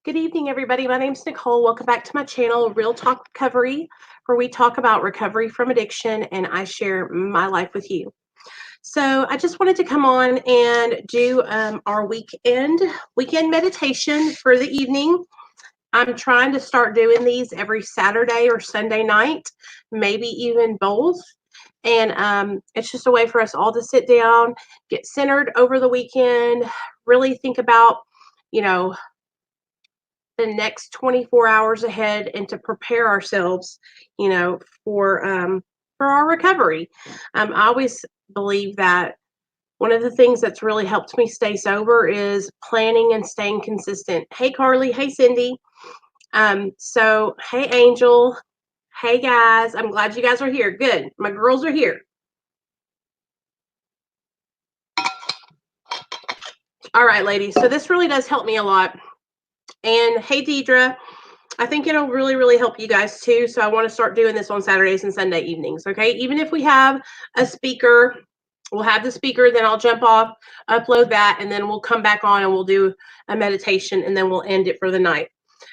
Good evening, everybody. My name's Nicole. Welcome back to my channel, Real Talk Recovery, where we talk about recovery from addiction and I share my life with you. So I just wanted to come on and do our weekend meditation for the evening. I'm trying to start doing these every Saturday or Sunday night, maybe even both. And it's just a way for us all to sit down, get centered over the weekend, really think about, you know, the next 24 hours ahead and to prepare ourselves, for our recovery. I always believe that one of the things that's really helped me stay sober is planning and staying consistent. Hey, Carly. Hey, Cindy. So, hey, Angel. Hey, guys. I'm glad you guys are here. Good. My girls are here. All right, ladies. So this really does help me a lot. And hey, Deidre. I think it'll really, really help you guys too. So I want to start doing this on Saturdays and Sunday evenings. Okay. Even if we have a speaker, we'll have the speaker, then I'll jump off, upload that, and then we'll come back on and we'll do a meditation and then we'll end it for the night.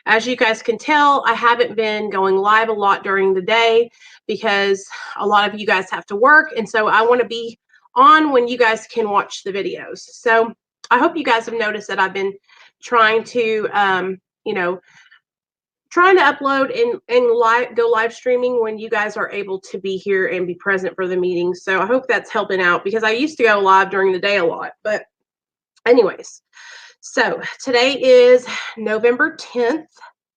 As you guys can tell, I haven't been going live a lot during the day because a lot of you guys have to work. And so I want to be on when you guys can watch the videos. So I hope you guys have noticed that I've been trying to, trying to upload and go live streaming when you guys are able to be here and be present for the meeting. So I hope that's helping out because I used to go live during the day a lot. But anyways, so today is November 10th,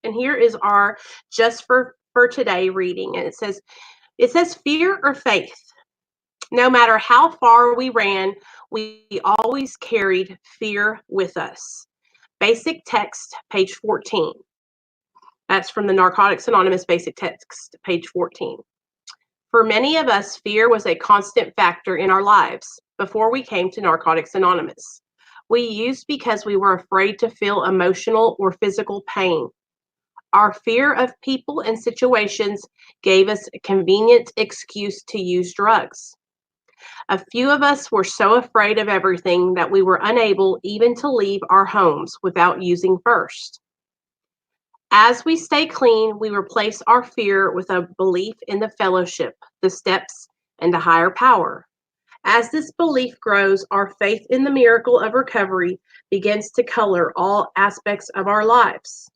and here is our just for today reading. And it says fear or faith. No matter how far we ran, we always carried fear with us. Basic text, page 14. That's from the Narcotics Anonymous Basic Text, page 14. For many of us, fear was a constant factor in our lives before we came to Narcotics Anonymous. We used because we were afraid to feel emotional or physical pain. Our fear of people and situations gave us a convenient excuse to use drugs. A few of us were so afraid of everything that we were unable even to leave our homes without using first. As we stay clean, we replace our fear with a belief in the fellowship, the steps, and a higher power. As this belief grows, our faith in the miracle of recovery begins to color all aspects of our lives.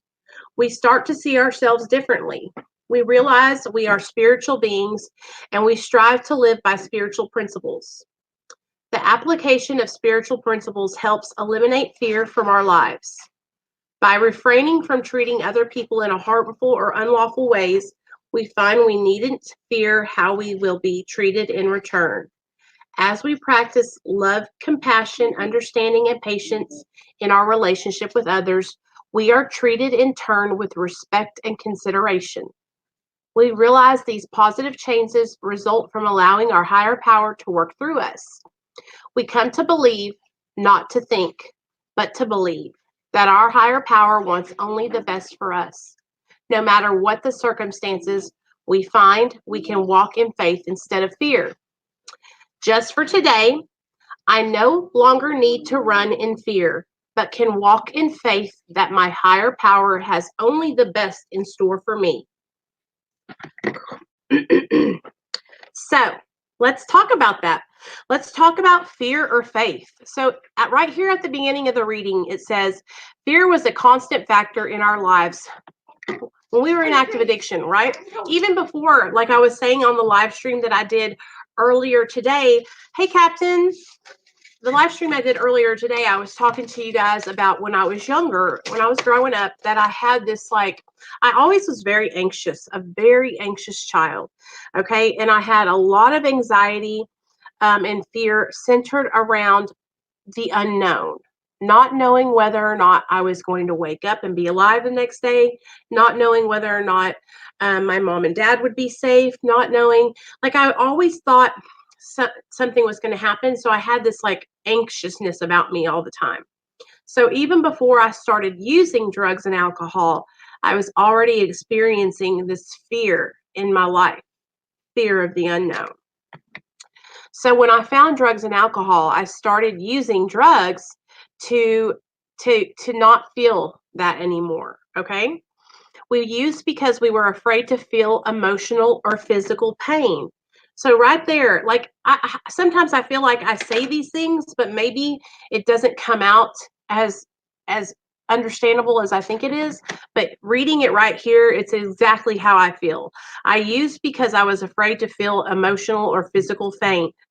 We start to see ourselves differently. We realize we are spiritual beings and we strive to live by spiritual principles. The application of spiritual principles helps eliminate fear from our lives. By refraining from treating other people in a harmful or unlawful ways, we find we needn't fear how we will be treated in return. As we practice love, compassion, understanding, and patience in our relationship with others, we are treated in turn with respect and consideration. We realize these positive changes result from allowing our higher power to work through us. We come to believe, not to think, but to believe that our higher power wants only the best for us. No matter what the circumstances, we find we can walk in faith instead of fear. Just for today, I no longer need to run in fear, but can walk in faith that my higher power has only the best in store for me. So let's talk about that. Let's talk about fear or faith. So right here at the beginning of the reading, it says, fear was a constant factor in our lives when we were in active addiction, right? Even before, like I was saying on the live stream that I did earlier today. Hey, Captain. The live stream I did earlier today, I was talking to you guys about when I was younger, when I was growing up, that I had this, I always was very anxious, a very anxious child. Okay. And I had a lot of anxiety and fear centered around the unknown, not knowing whether or not I was going to wake up and be alive the next day, not knowing whether or not my mom and dad would be safe, not knowing, I always thought something was going to happen. So I had this anxiousness about me all the time. So even before I started using drugs and alcohol, I was already experiencing this fear in my life, fear of the unknown. So when I found drugs and alcohol, I started using drugs to to not feel that anymore, okay? We used because we were afraid to feel emotional or physical pain. So right there, like sometimes I feel like I say these things, but maybe it doesn't come out as understandable as I think it is. But reading it right here, it's exactly how I feel. I used because I was afraid to feel emotional or physical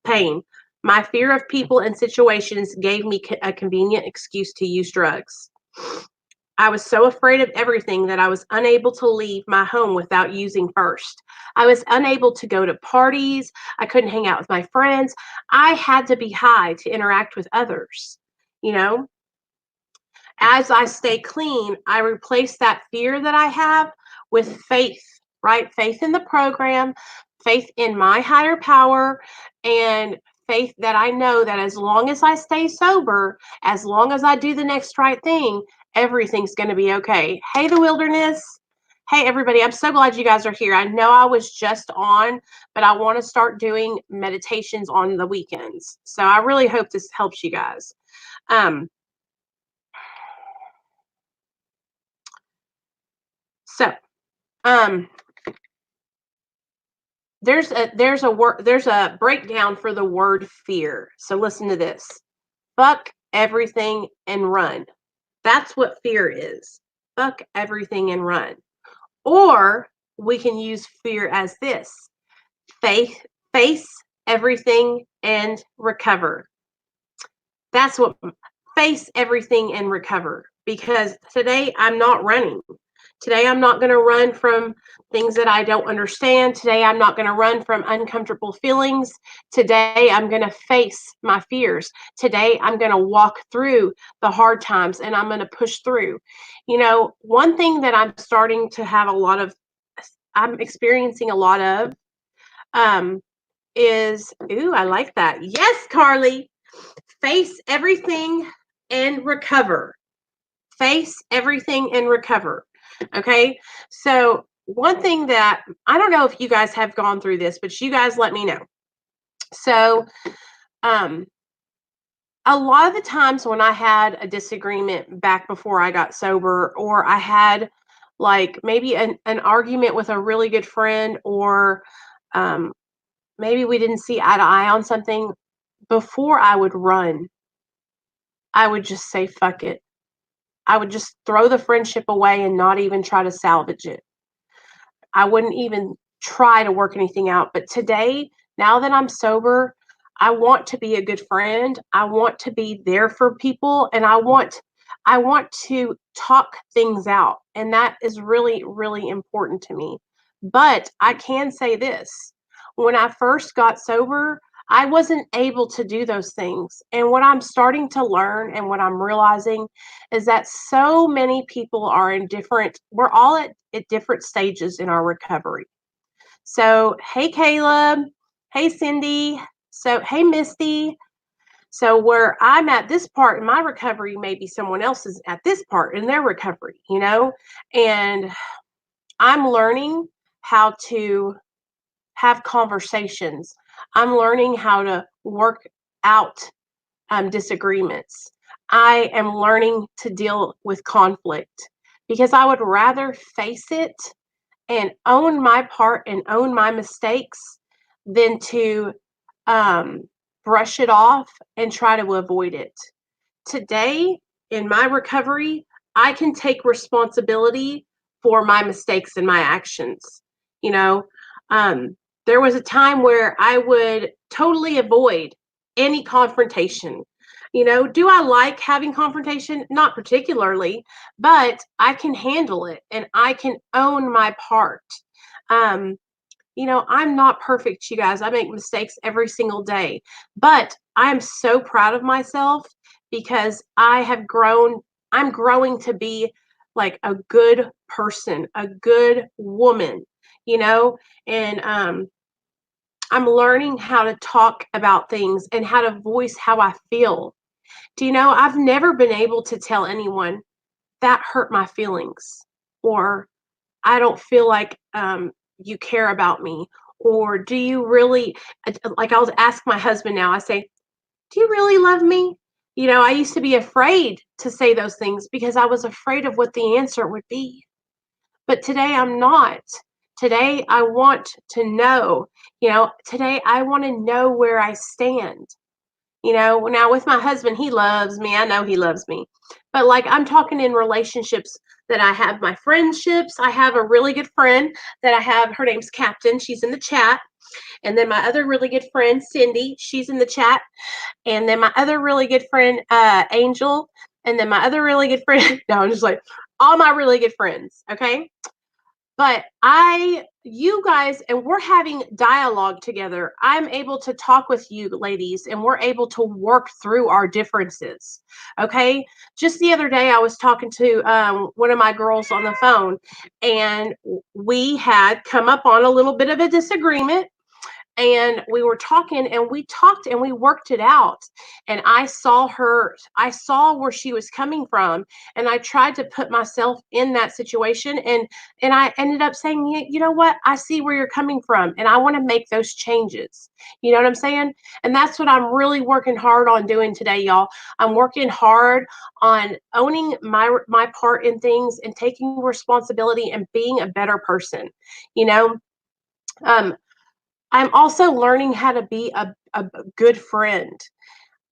pain. My fear of people and situations gave me a convenient excuse to use drugs. I was so afraid of everything that I was unable to leave my home without using first. I was unable to go to parties. I couldn't hang out with my friends. I had to be high to interact with others. You know, as I stay clean, I replace that fear that I have with faith, right? Faith in the program, faith in my higher power, and faith that I know that as long as I stay sober, as long as I do the next right thing, everything's going to be okay. Hey, the wilderness. Hey, everybody. I'm so glad you guys are here. I know I was just on, but I want to start doing meditations on the weekends. So I really hope this helps you guys. Um, so, um, there's a breakdown for the word fear. So listen to this. Fuck everything and run. That's what fear is. Fuck everything and run. Or we can use fear as this. Faith, face everything and recover. That's what face everything and recover. Because today I'm not running. Today, I'm not going to run from things that I don't understand. Today, I'm not going to run from uncomfortable feelings. Today, I'm going to face my fears. Today, I'm going to walk through the hard times and I'm going to push through. You know, one thing that I'm experiencing a lot of is, ooh, I like that. Yes, Carly, face everything and recover. Face everything and recover. Okay. So, one thing that I don't know if you guys have gone through this, but you guys let me know. So, um, a lot of the times when I had a disagreement back before I got sober, or I had like maybe an argument with a really good friend, or um, maybe we didn't see eye to eye on something, before I would run, I would just say, fuck it. I would just throw the friendship away and not even try to salvage it. I wouldn't even try to work anything out. But today, now that I'm sober, I want to be a good friend. I want to be there for people and I want to talk things out. And that is really really important to me. But I can say this. When I first got sober, I wasn't able to do those things. And what I'm starting to learn and what I'm realizing is that so many people are we're all at different stages in our recovery. So, hey, Caleb. Hey, Cindy. So, hey, Misty. So, where I'm at this part in my recovery, maybe someone else is at this part in their recovery, you know? And I'm learning how to have conversations. I'm learning how to work out disagreements. I am learning to deal with conflict because I would rather face it and own my part and own my mistakes than to um, brush it off and try to avoid it. Today, in my recovery, I can take responsibility for my mistakes and my actions. You know, um, there was a time where I would totally avoid any confrontation. You know, do I like having confrontation? Not particularly, but I can handle it and I can own my part. Um, I'm not perfect, you guys. I make mistakes every single day, but I am so proud of myself because I have grown. I'm growing to be like a good person, a good woman, you know, and I'm learning how to talk about things and how to voice how I feel. Do you know, I've never been able to tell anyone that hurt my feelings, or I don't feel like you care about me, or do you really, like I'll ask my husband now, I say, do you really love me? I used to be afraid to say those things because I was afraid of what the answer would be. But today I'm not. Today I want to know. Today I want to know where I stand. Now with my husband, he loves me. I know he loves me. But like I'm talking in relationships that I have, my friendships. I have a really good friend that I have. Her name's Captain. She's in the chat. And then my other really good friend, Cindy, she's in the chat. And then my other really good friend, Angel. And then my other really good friend, no, I'm just like all my really good friends. Okay. But you guys, and we're having dialogue together. I'm able to talk with you ladies, and we're able to work through our differences. Okay. Just the other day, I was talking to one of my girls on the phone, and we had come up on a little bit of a disagreement, and we were talking and we talked and we worked it out, and I saw where she was coming from, and I tried to put myself in that situation, and I ended up saying, you know what, I see where you're coming from, and I want to make those changes. You know what I'm saying? And that's what I'm really working hard on doing today, y'all. I'm working hard on owning my part in things and taking responsibility and being a better person. you know um I'm also learning how to be a good friend.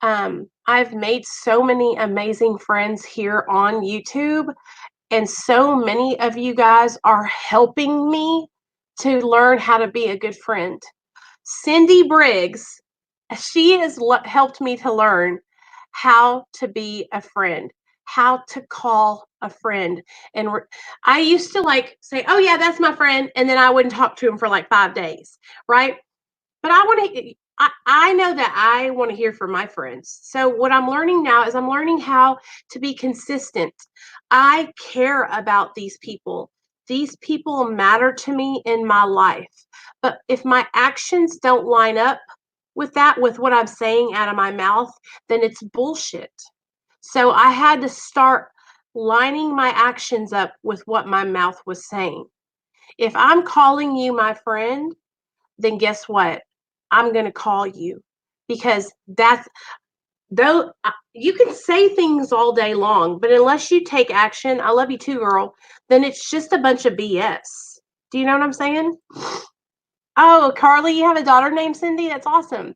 I've made so many amazing friends here on YouTube, and so many of you guys are helping me to learn how to be a good friend. Cindy Briggs, she has helped me to learn how to be a friend, how to call a friend. And I used to like say, oh, yeah, that's my friend. And then I wouldn't talk to him for like 5 days, right? But I know that I want to hear from my friends. So what I'm learning now is I'm learning how to be consistent. I care about these people. These people matter to me in my life. But if my actions don't line up with that, with what I'm saying out of my mouth, then it's bullshit. So I had to start lining my actions up with what my mouth was saying. If I'm calling you my friend, then guess what? I'm going to call you, because that's though you can say things all day long, but unless you take action, I love you too, girl, then it's just a bunch of BS. Do you know what I'm saying? Oh, Carly, you have a daughter named Cindy? That's awesome.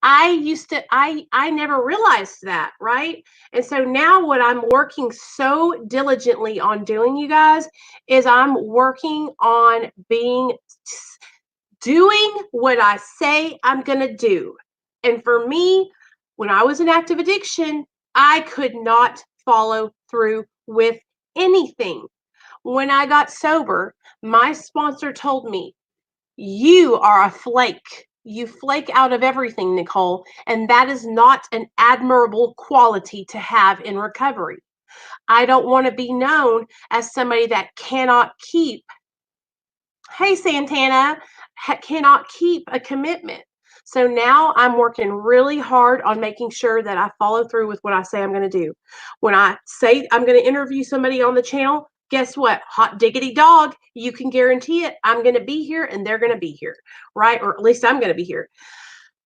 I never realized that, right? And so now what I'm working so diligently on doing, you guys, is I'm working on doing what I say I'm going to do. And for me, when I was in active addiction, I could not follow through with anything. When I got sober, my sponsor told me, you are a flake. You flake out of everything, Nicole. And that is not an admirable quality to have in recovery. I don't want to be known as somebody that cannot keep, hey, Santana, cannot keep a commitment. So now I'm working really hard on making sure that I follow through with what I say I'm going to do. When I say I'm going to interview somebody on the channel, guess what? Hot diggity dog, you can guarantee it. I'm going to be here and they're going to be here, right? Or at least I'm going to be here.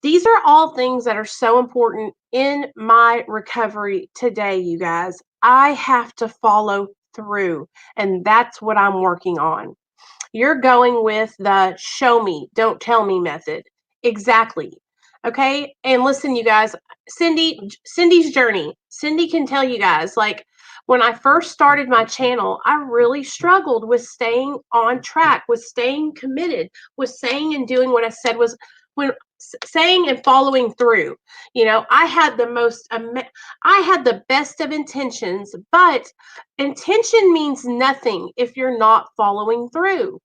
These are all things that are so important in my recovery today, you guys. I have to follow through, and that's what I'm working on. You're going with the show me, don't tell me method. Exactly. Okay. And listen, you guys, Cindy's journey. Cindy can tell you guys, like, when I first started my channel, I really struggled with staying on track, with staying committed, with saying and doing what I said was when saying and following through. I had the best of intentions, but intention means nothing if you're not following through.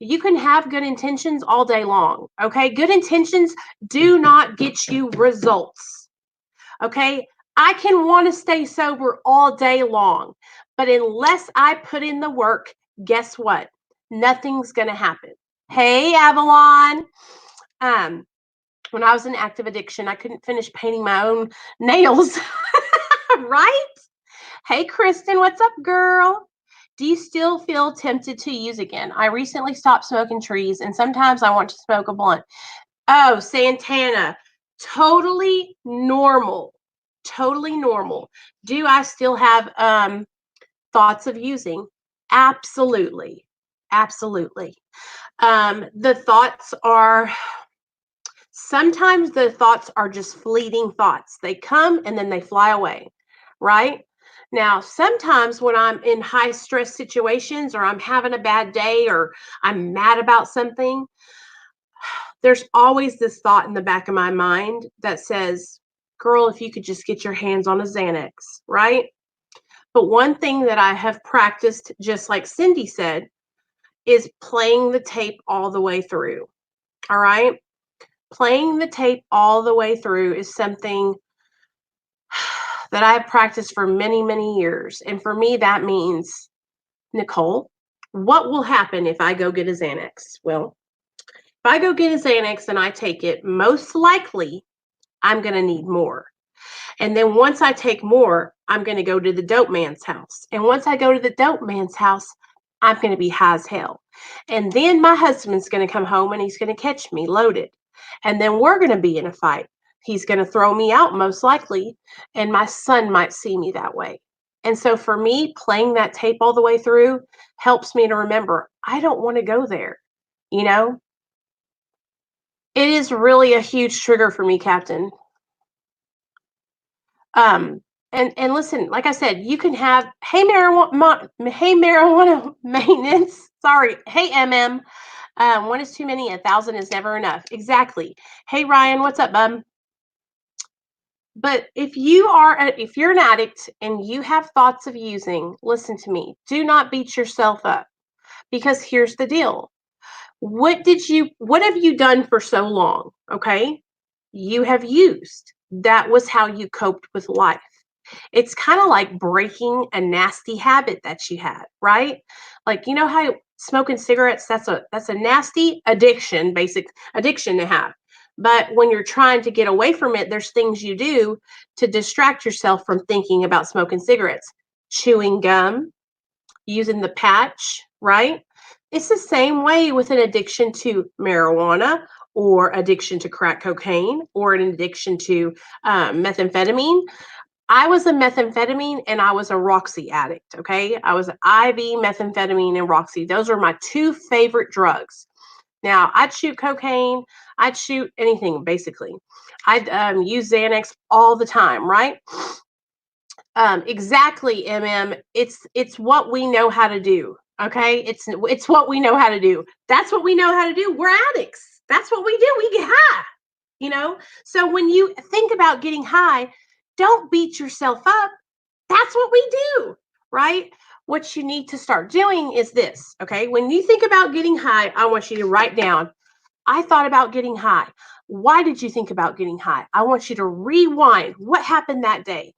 You can have good intentions all day long. Okay. Good intentions do not get you results. Okay. I can want to stay sober all day long, but unless I put in the work, guess what? Nothing's going to happen. Hey, Avalon. When I was in active addiction, I couldn't finish painting my own nails. Right? Hey, Kristen, what's up, girl? Do you still feel tempted to use again? I recently stopped smoking trees, and sometimes I want to smoke a blunt. Oh, Santana, totally normal. totally normal. Do I still have thoughts of using? Absolutely. Absolutely. The thoughts are, sometimes the thoughts are just fleeting thoughts. They come and then they fly away, right? Now, sometimes when I'm in high stress situations or I'm having a bad day or I'm mad about something, there's always this thought in the back of my mind that says, girl, if you could just get your hands on a Xanax, right? But one thing that I have practiced, just like Cindy said, is playing the tape all the way through. All right. Playing the tape all the way through is something that I've practiced for many, many years. And for me, that means, Nicole, what will happen if I go get a Xanax? Well, if I go get a Xanax and I take it, most likely I'm going to need more. And then once I take more, I'm going to go to the dope man's house. And once I go to the dope man's house, I'm going to be high as hell. And then my husband's going to come home and he's going to catch me loaded. And then we're going to be in a fight. He's going to throw me out most likely. And my son might see me that way. And so for me, playing that tape all the way through helps me to remember, I don't want to go there. You know, it is really a huge trigger for me, Captain. And listen, like I said, you can have, hey marijuana maintenance. Sorry, hey MM. One is too many, 1,000 is never enough. Exactly. Hey Ryan, what's up, bub? But if you're an addict and you have thoughts of using, listen to me. Do not beat yourself up, because here's the deal. What have you done for so long? Okay, you have used. That was how you coped with life. It's kind of like breaking a nasty habit that you had, right? Like, you know how smoking cigarettes, that's a nasty addiction, basic addiction to have. But when you're trying to get away from it, there's things you do to distract yourself from thinking about smoking cigarettes. Chewing gum, using the patch, right? It's the same way with an addiction to marijuana or addiction to crack cocaine or an addiction to methamphetamine. I was a methamphetamine and I was a Roxy addict. Okay. I was IV methamphetamine and Roxy. Those are my two favorite drugs. Now, I'd shoot cocaine, I'd shoot anything basically. I'd use Xanax all the time, right? Exactly, MM. It's what we know how to do. Okay, it's what we know how to do. That's what we know how to do. We're addicts. That's what we do. We get high. You know. So when you think about getting high, don't beat yourself up. That's what we do, right? What you need to start doing is this. Okay, when you think about getting high, I want you to write down. I thought about getting high. Why did you think about getting high? I want you to rewind. What happened that day?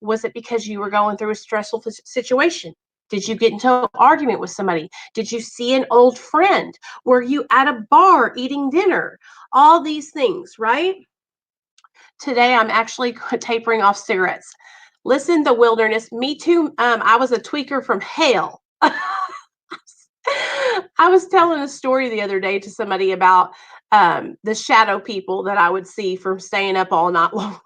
Was it because you were going through a stressful situation? Did you get into an argument with somebody? Did you see an old friend? Were you at a bar eating dinner? All these things, right? Today, I'm actually tapering off cigarettes. Listen, the wilderness, me too. I was a tweaker from hell. I was telling a story the other day to somebody about the shadow people that I would see from staying up all night long.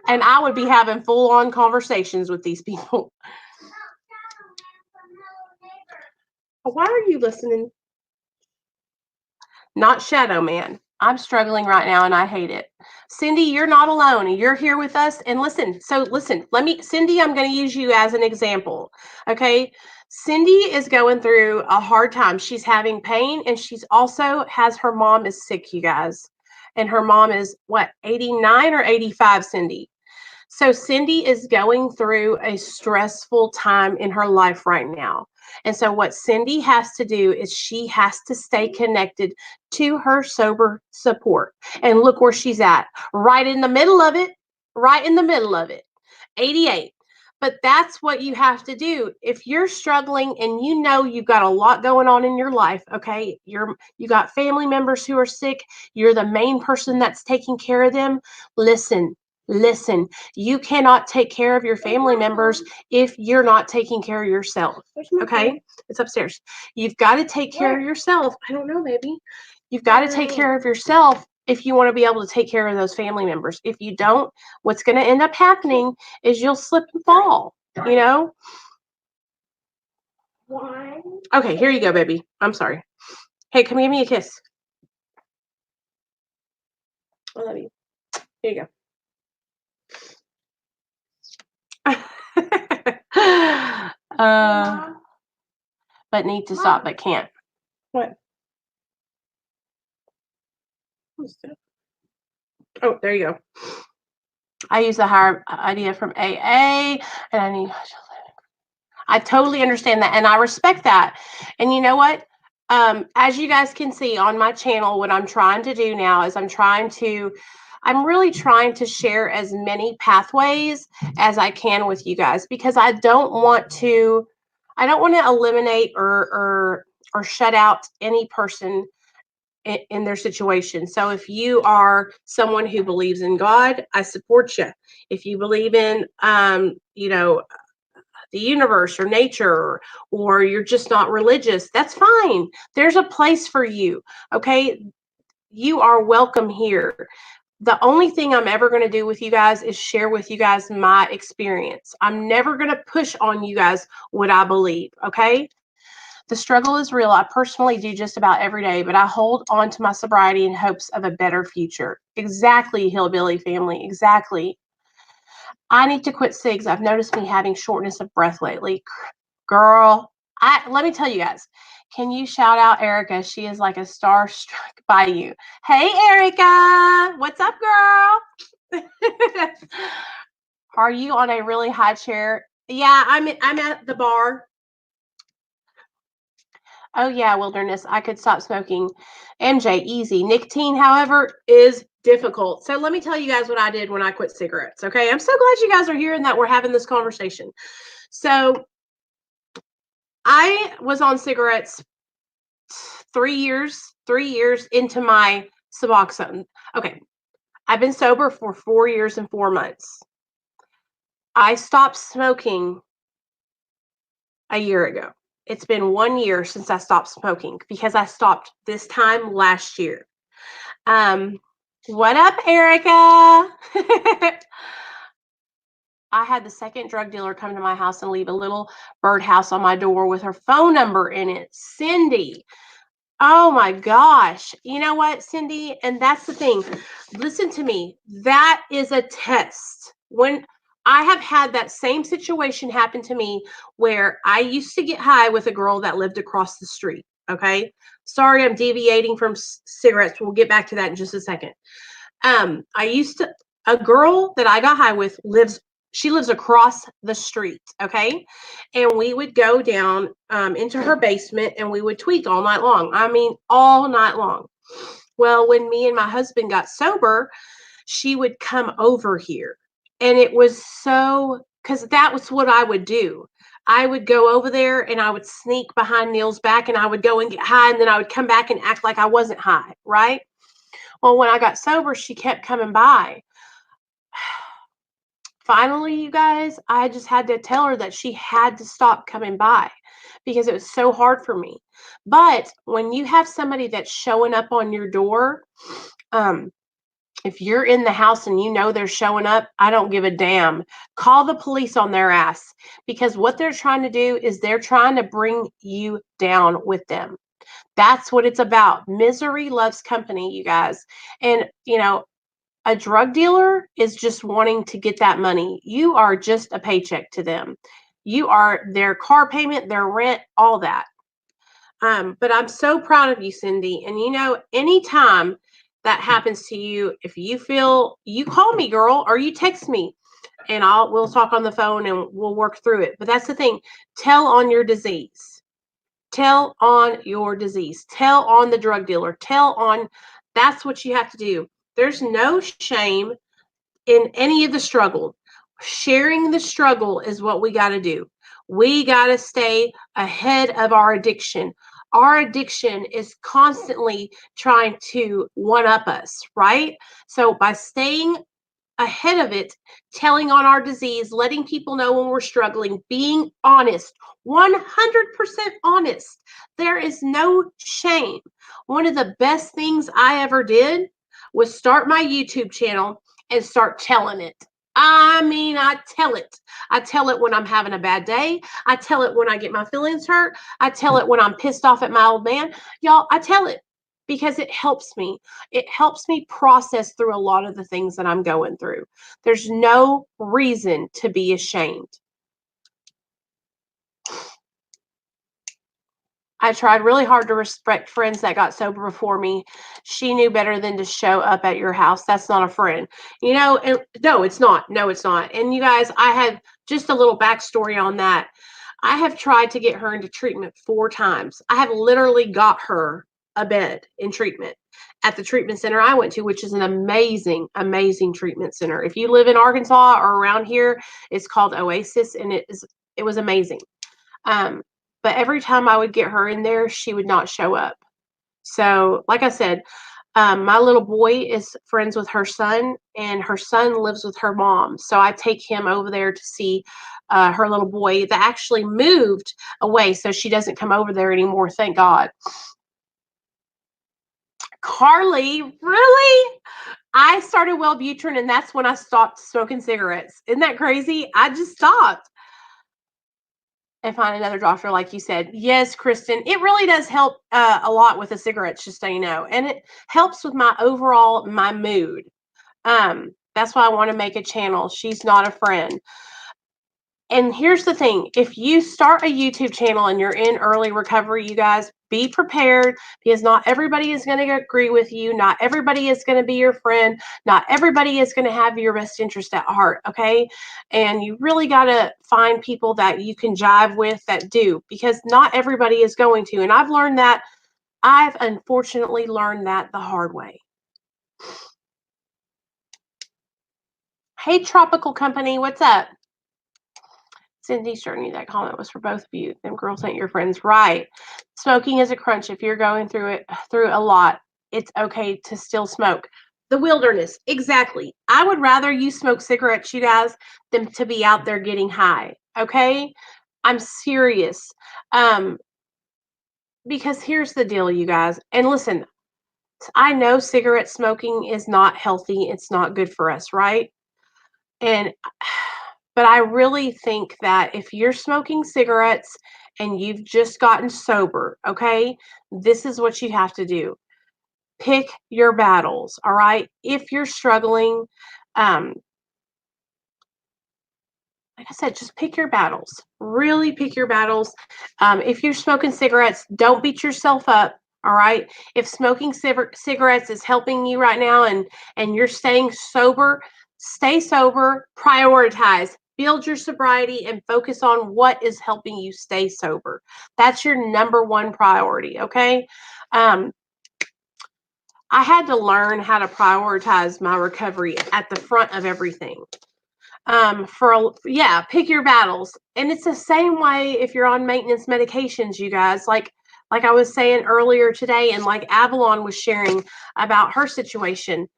And I would be having full on conversations with these people. Why are you listening? Not Shadow Man. I'm struggling right now and I hate it. Cindy, you're not alone. You're here with us. And listen, Cindy, I'm going to use you as an example. Okay. Cindy is going through a hard time. She's having pain and she's also has her mom is sick, you guys. And her mom is what, 89 or 85, Cindy? So Cindy is going through a stressful time in her life right now. And so what Cindy has to do is she has to stay connected to her sober support. And look where she's at, right in the middle of it, 88. But that's what you have to do. If you're struggling and you know you've got a lot going on in your life, okay, you got family members who are sick, you're the main person that's taking care of them, listen, you cannot take care of your family members if you're not taking care of yourself. Okay, it's upstairs. You've got to take care of yourself. I don't know, baby. You've got to take care of yourself if you want to be able to take care of those family members. If you don't, what's going to end up happening is you'll slip and fall, you know? Why? Okay, here you go, baby. I'm sorry. Hey, come give me a kiss. I love you. Here you go. But need to stop, but can't. What? Oh, there you go. I use the higher idea from AA, and I totally understand that, and I respect that. And you know what? As you guys can see on my channel, what I'm trying to do now is I'm really trying to share as many pathways as I can with you guys, because I don't want to eliminate or shut out any person in their situation. So if you are someone who believes in God, I support you. If you believe in, the universe or nature, or you're just not religious, that's fine. There's a place for you. Okay. You are welcome here. The only thing I'm ever going to do with you guys is share with you guys my experience. I'm never going to push on you guys what I believe. Okay. The struggle is real. I personally do just about every day, but I hold on to my sobriety in hopes of a better future. Exactly, hillbilly family. Exactly. I need to quit cigs. I've noticed me having shortness of breath lately. Girl, let me tell you guys. Can you shout out Erica? She is like a starstruck by you. Hey, Erica. What's up, girl? Are you on a really high chair? Yeah, I'm at the bar. Oh yeah, wilderness. I could stop smoking. MJ, easy. Nicotine, however, is difficult. So let me tell you guys what I did when I quit cigarettes. Okay. I'm so glad you guys are here and that we're having this conversation. So I was on cigarettes 3 years into my Suboxone. Okay. I've been sober for 4 years and 4 months. I stopped smoking a year ago. It's been 1 year since I stopped smoking because I stopped this time last year. What up, Erica? I had the second drug dealer come to my house and leave a little birdhouse on my door with her phone number in it. Cindy. Oh my gosh. You know what, Cindy? And that's the thing. Listen to me. That is a test. When I have had that same situation happen to me where I used to get high with a girl that lived across the street. Okay. Sorry, I'm deviating from cigarettes. We'll get back to that in just a second. A girl that I got high with she lives across the street. Okay. And we would go down into her basement and we would tweak all night long. I mean, all night long. Well, when me and my husband got sober, she would come over here. And it was because that was what I would do. I would go over there and I would sneak behind Neil's back and I would go and get high, and then I would come back and act like I wasn't high, right? Well, when I got sober, she kept coming by. Finally, you guys, I just had to tell her that she had to stop coming by because it was so hard for me. But when you have somebody that's showing up on your door, if you're in the house and you know they're showing up, I don't give a damn. Call the police on their ass, because what they're trying to do is they're trying to bring you down with them. That's what it's about. Misery loves company, you guys. And, a drug dealer is just wanting to get that money. You are just a paycheck to them. You are their car payment, their rent, all that. But I'm so proud of you, Cindy. And anytime that happens to you, if you feel, you call me, girl, or you text me, and we'll talk on the phone and we'll work through it. But that's the thing. Tell on your disease. Tell on your disease. Tell on the drug dealer. That's what you have to do. There's no shame in any of the struggle. Sharing the struggle is what we got to do. We got to stay ahead of our addiction. Our addiction is constantly trying to one up us, right? So by staying ahead of it, telling on our disease, letting people know when we're struggling, being honest, 100% honest. There is no shame. One of the best things I ever did was start my YouTube channel and start telling it. I mean, I tell it. I tell it when I'm having a bad day. I tell it when I get my feelings hurt. I tell it when I'm pissed off at my old man. Y'all, I tell it because it helps me. It helps me process through a lot of the things that I'm going through. There's no reason to be ashamed. I tried really hard to respect friends that got sober before me. She knew better than to show up at your house. That's not a friend. And no, it's not. No, it's not. And you guys, I have just a little backstory on that. I have tried to get her into treatment 4 times. I have literally got her a bed in treatment at the treatment center I went to, which is an amazing, amazing treatment center. If you live in Arkansas or around here, it's called Oasis, and it was amazing. Um, but every time I would get her in there, she would not show up. So, like I said, my little boy is friends with her son, and her son lives with her mom. So I take him over there to see her little boy that actually moved away, so she doesn't come over there anymore. Thank God. Carly, really? I started Wellbutrin, and that's when I stopped smoking cigarettes. Isn't that crazy? I just stopped. And find another doctor, like you said. Yes, Kristen, it really does help a lot with the cigarettes, just so you know, and it helps with my mood. That's why I want to make a channel. She's not a friend. And here's the thing, if you start a YouTube channel and you're in early recovery, you guys, be prepared, because not everybody is going to agree with you. Not everybody is going to be your friend. Not everybody is going to have your best interest at heart, okay? And you really got to find people that you can jive with that do, because not everybody is going to. And I've unfortunately learned that the hard way. Hey, Tropical Company, what's up? Cindy, certainly that comment was for both of you. Them girls ain't your friends. Right. Smoking is a crunch. If you're going through a lot, it's okay to still smoke. The wilderness. Exactly. I would rather you smoke cigarettes, you guys, than to be out there getting high. Okay? I'm serious. Because here's the deal, you guys. And listen, I know cigarette smoking is not healthy. It's not good for us, right? And but I really think that if you're smoking cigarettes and you've just gotten sober, okay, this is what you have to do. Pick your battles, all right? If you're struggling, um, like I said, just pick your battles. Really pick your battles. If you're smoking cigarettes, don't beat yourself up. All right. If smoking cigarettes is helping you right now, and you're staying sober, stay sober. Prioritize. Build your sobriety and focus on what is helping you stay sober. That's your number one priority. Okay. Um, I had to learn how to prioritize my recovery at the front of everything. Pick your battles. And it's the same way if you're on maintenance medications, you guys. Like I was saying earlier today, and like Avalon was sharing about her situation.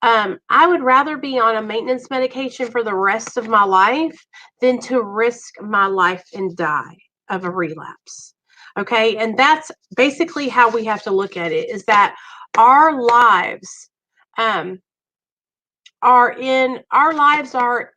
I would rather be on a maintenance medication for the rest of my life than to risk my life and die of a relapse. Okay. And that's basically how we have to look at it, is that our lives, um, our lives are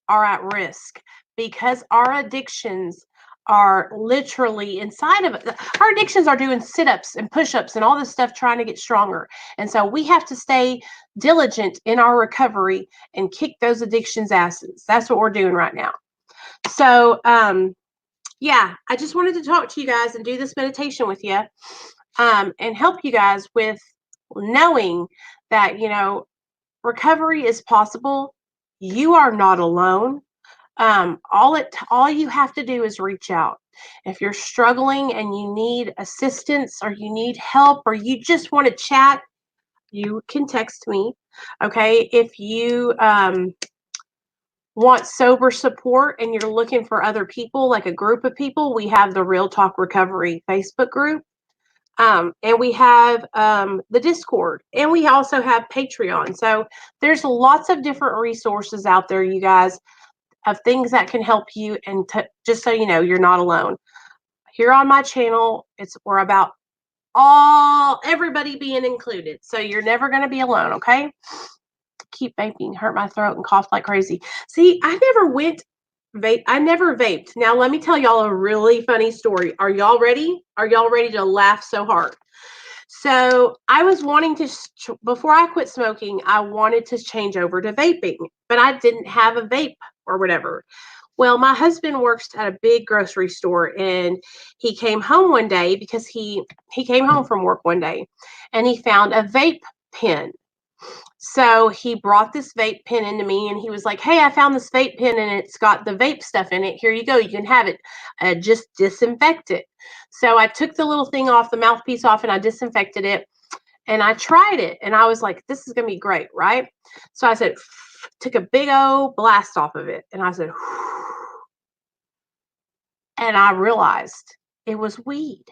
at risk because our addictions are literally inside of it. Our addictions are doing sit-ups and push-ups and all this stuff trying to get stronger. And so we have to stay diligent in our recovery and kick those addictions asses. That's what we're doing right now. So yeah, I just wanted to talk to you guys and do this meditation with you, and help you guys with knowing that, recovery is possible. You are not alone. All you have to do is reach out. If you're struggling and you need assistance or you need help or you just want to chat, you can text me. Okay. If you want sober support and you're looking for other people, like a group of people, we have the Real Talk Recovery Facebook group. And we have the Discord, and we also have Patreon. So there's lots of different resources out there, you guys, of things that can help you. And just so you know, you're not alone. Here on my channel, we're about everybody being included. So you're never going to be alone, okay? Keep vaping, hurt my throat and cough like crazy. See, I never went vape. I never vaped. Now let me tell y'all a really funny story. Are y'all ready? Are y'all ready to laugh so hard? So I was wanting to, before I quit smoking, I wanted to change over to vaping, but I didn't have a vape or whatever. Well, my husband works at a big grocery store, and he came home one day because he came home from work one day and he found a vape pen. So he brought this vape pen into me and he was like, "Hey, I found this vape pen and it's got the vape stuff in it. Here you go. You can have it. Just disinfect it." So I took the little thing off, the mouthpiece off, and I disinfected it. And I tried it and I was like, "This is going to be great, right?" So I said, took a big old blast off of it. And I said, and I realized it was weed.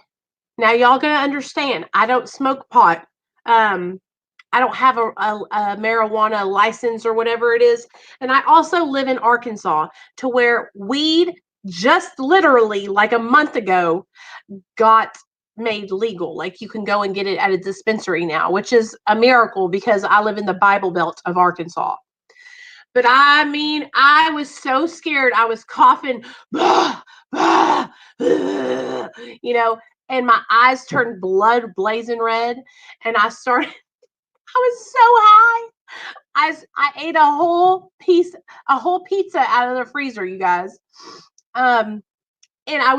Now, y'all going to understand, I don't smoke pot. I don't have a marijuana license or whatever it is. And I also live in Arkansas, to where weed just literally like a month ago got made legal. Like you can go and get it at a dispensary now, which is a miracle because I live in the Bible Belt of Arkansas. But I mean, I was so scared. I was coughing, bah, bah, you know, and my eyes turned blood blazing red. And I started, I was so high. I ate a whole pizza out of the freezer, you guys. And it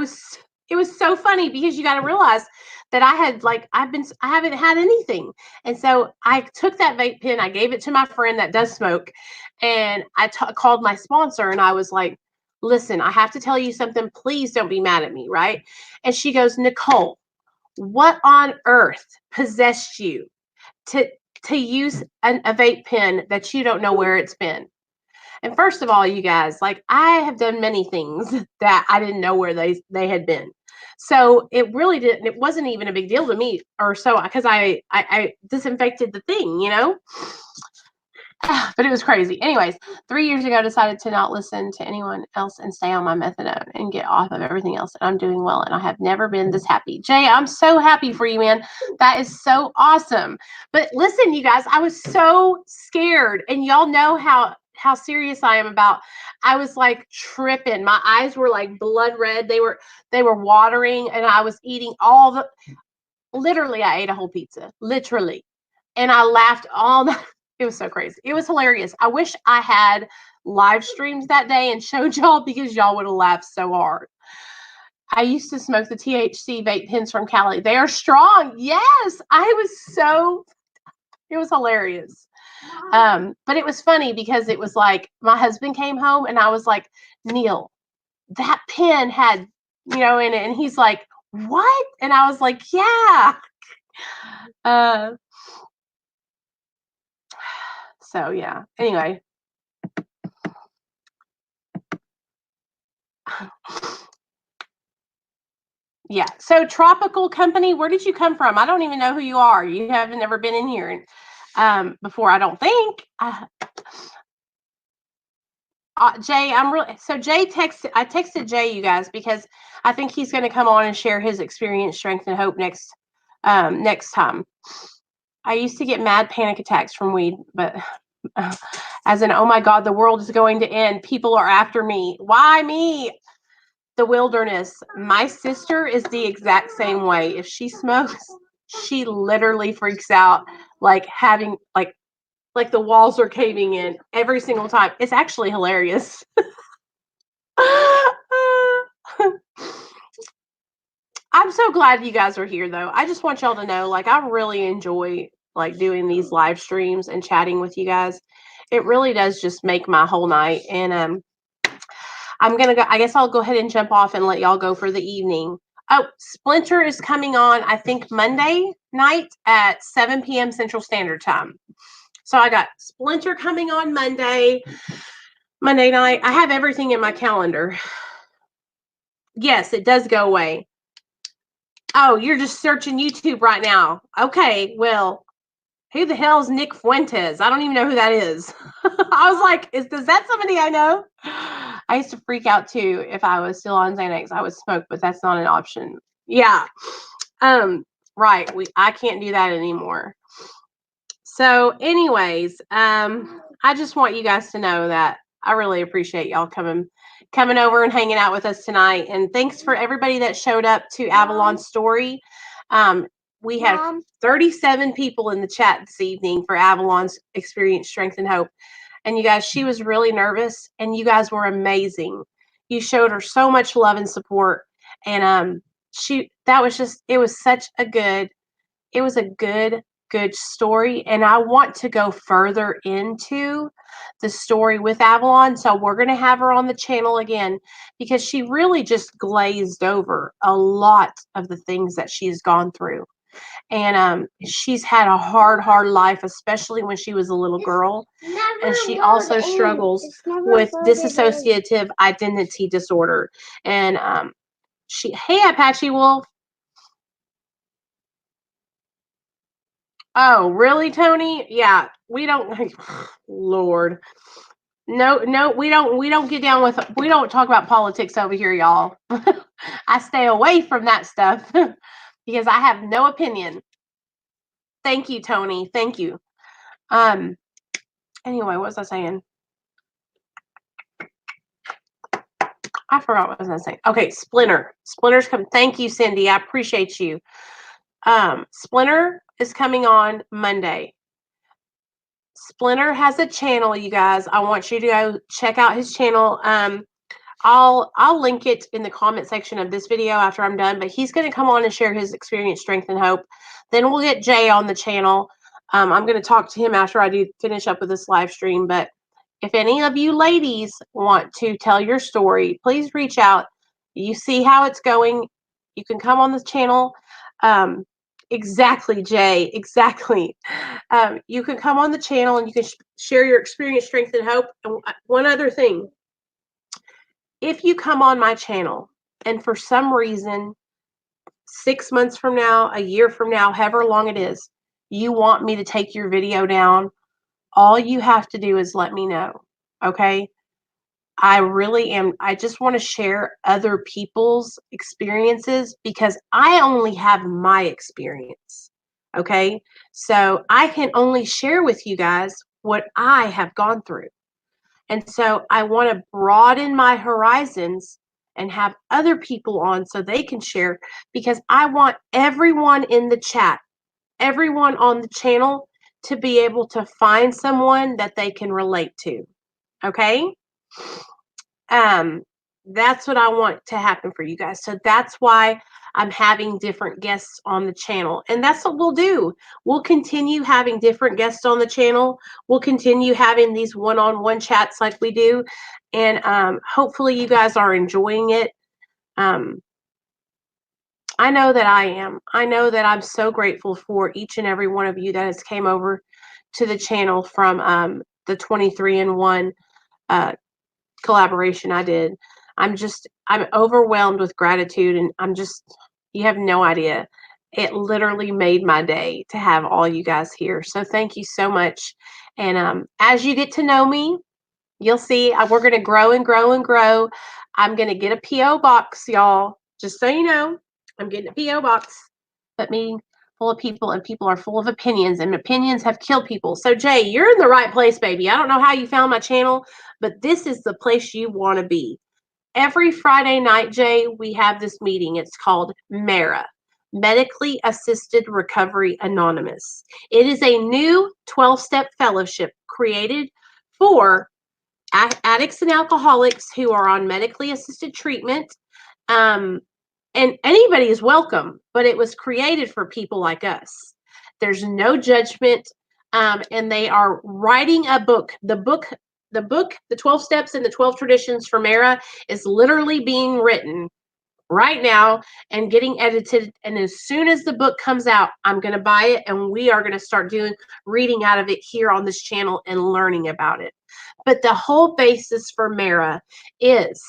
was so funny because you got to realize that I haven't had anything. And so I took that vape pen, I gave it to my friend that does smoke, and called my sponsor and I was like, "Listen, I have to tell you something. Please don't be mad at me," right? And she goes, "Nicole, what on earth possessed you to use a vape pen that you don't know where it's been?" And first of all, you guys, like I have done many things that I didn't know where they had been. So it really didn't, it wasn't even a big deal to me or so, because I disinfected the thing, you know? But it was crazy. Anyways, 3 years ago, I decided to not listen to anyone else and stay on my methadone and get off of everything else. And I'm doing well, and I have never been this happy. Jay, I'm so happy for you, man. That is so awesome. But listen, you guys, I was so scared, and y'all know how serious I am about. I was like tripping. My eyes were like blood red. They were watering, and I was eating literally I ate a whole pizza. Literally. And I laughed all night. It was so crazy. It was hilarious. I wish I had live streams that day and showed y'all, because y'all would have laughed so hard. I used to smoke the THC vape pens from Cali. They are strong. Yes. It was hilarious. But it was funny because it was like my husband came home and I was like, "Neil, that pen had, in it." And he's like, "What?" And I was like, "Yeah." So yeah. Anyway. Yeah. So Tropical Company, where did you come from? I don't even know who you are. You haven't never been in here before, I don't think. Jay, I texted Jay, you guys, because I think he's going to come on and share his experience, strength, and hope next time. I used to get mad panic attacks from weed, but as in, oh my God, the world is going to end. People are after me. Why me? The wilderness. My sister is the exact same way. If she smokes, she literally freaks out, like having like the walls are caving in every single time. It's actually hilarious. I'm so glad you guys are here, though. I just want y'all to know, like, I really enjoy like doing these live streams and chatting with you guys. It really does just make my whole night. And I'm gonna go. I guess I'll go ahead and jump off and let y'all go for the evening. Oh, Splinter is coming on, I think, Monday night at 7 p.m. Central Standard Time. So I got Splinter coming on Monday night. I have everything in my calendar. Yes, it does go away. Oh, you're just searching YouTube right now. Okay, well, who the hell is Nick Fuentes? I don't even know who that is. I was like, is that somebody I know? I used to freak out too if I was still on Xanax. I would smoke, but that's not an option. Yeah. Right. I can't do that anymore. So anyways, I just want you guys to know that I really appreciate y'all coming over and hanging out with us tonight. And thanks for everybody that showed up to Avalon's story. Um, we had 37 people in the chat this evening for Avalon's Experience, Strength, and Hope. And you guys, she was really nervous, and you guys were amazing. You showed her so much love and support. And it was such a good, it was a good story. And I want to go further into the story with Avalon. So we're going to have her on the channel again because she really just glazed over a lot of the things that she's gone through. And she's had a hard life, especially when she was a little girl. And she also struggles with dissociative identity disorder. And hey, Apache Wolf. Oh, really, Tony? Yeah, we don't. Lord, no, we don't get down with. We don't talk about politics over here, y'all. I stay away from that stuff because I have no opinion. Thank you, Tony. Thank you. Anyway, what was I saying? I forgot what I was going to say. Okay, Splinter's come. Thank you, Cindy. I appreciate you. Splinter is coming on Monday. Splinter has a channel, you guys. I want you to go check out his channel. I'll link it in the comment section of this video after I'm done, but he's going to come on and share his experience, strength, and hope. Then we'll get Jay on the channel. I'm going to talk to him after I do finish up with this live stream, but if any of you ladies want to tell your story, please reach out. You see how it's going. You can come on the channel. Exactly, Jay. Exactly. You can come on the channel and you can share your experience, strength, and hope. And one other thing. If you come on my channel and for some reason, 6 months from now, a year from now, however long it is, you want me to take your video down, all you have to do is let me know. Okay? I really am. I just want to share other people's experiences because I only have my experience. Okay. So I can only share with you guys what I have gone through. And so I want to broaden my horizons and have other people on so they can share because I want everyone in the chat, everyone on the channel to be able to find someone that they can relate to. Okay? That's what I want to happen for you guys. So that's why I'm having different guests on the channel. And that's what we'll do. We'll continue having different guests on the channel. We'll continue having these one-on-one chats like we do. And hopefully you guys are enjoying it. I know that I am. I know that I'm so grateful for each and every one of you that has came over to the channel from the 23-in-1 collaboration I did. I'm overwhelmed with gratitude, and you have no idea. It literally made my day to have all you guys here. So thank you so much. And as you get to know me, you'll see we're going to grow and grow and grow. I'm going to get a P.O. box, y'all. Just so you know, I'm getting a P.O. box. But me full of people, and people are full of opinions, and opinions have killed people. So Jay, you're in the right place, baby. I don't know how you found my channel, but this is the place you want to be. Every Friday night, Jay, we have this meeting. It's called MERA, Medically Assisted Recovery Anonymous. It is a new 12-step fellowship created for addicts and alcoholics who are on medically assisted treatment. And anybody is welcome, but it was created for people like us. There's no judgment, and they are writing a book. The book, The 12 Steps and the 12 Traditions for MERA is literally being written right now and getting edited. And as soon as the book comes out, I'm going to buy it, and we are going to start reading out of it here on this channel and learning about it. But the whole basis for MERA is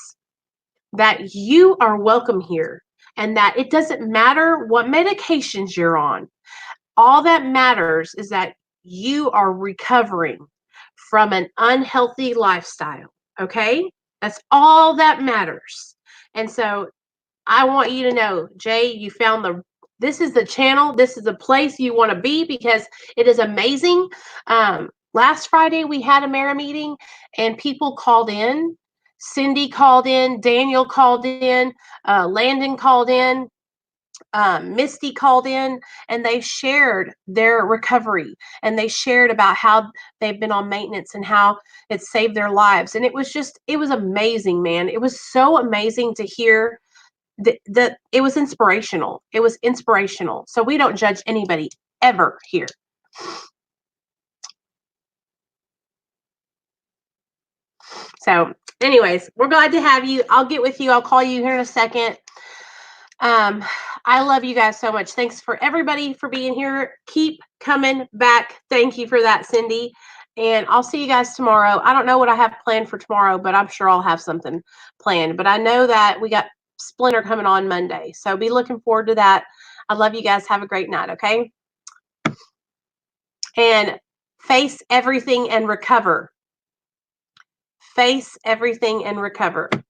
that you are welcome here, and that it doesn't matter what medications you're on. All that matters is that you are recovering from an unhealthy lifestyle. Okay? That's all that matters. And so I want you to know, Jay, you found This is the channel. This is the place you want to be because it is amazing. Last Friday, we had a Mara meeting and people called in. Cindy called in, Daniel called in, Landon called in, Misty called in, and they shared their recovery and they shared about how they've been on maintenance and how it saved their lives. And it was amazing, man. It was so amazing to hear that it was inspirational. It was inspirational. So we don't judge anybody ever here. So, anyways, we're glad to have you. I'll get with you. I'll call you here in a second. I love you guys so much. Thanks for everybody for being here. Keep coming back. Thank you for that, Cindy. And I'll see you guys tomorrow. I don't know what I have planned for tomorrow, but I'm sure I'll have something planned. But I know that we got Splinter coming on Monday. So be looking forward to that. I love you guys. Have a great night, okay? And face everything and recover. Face everything and recover.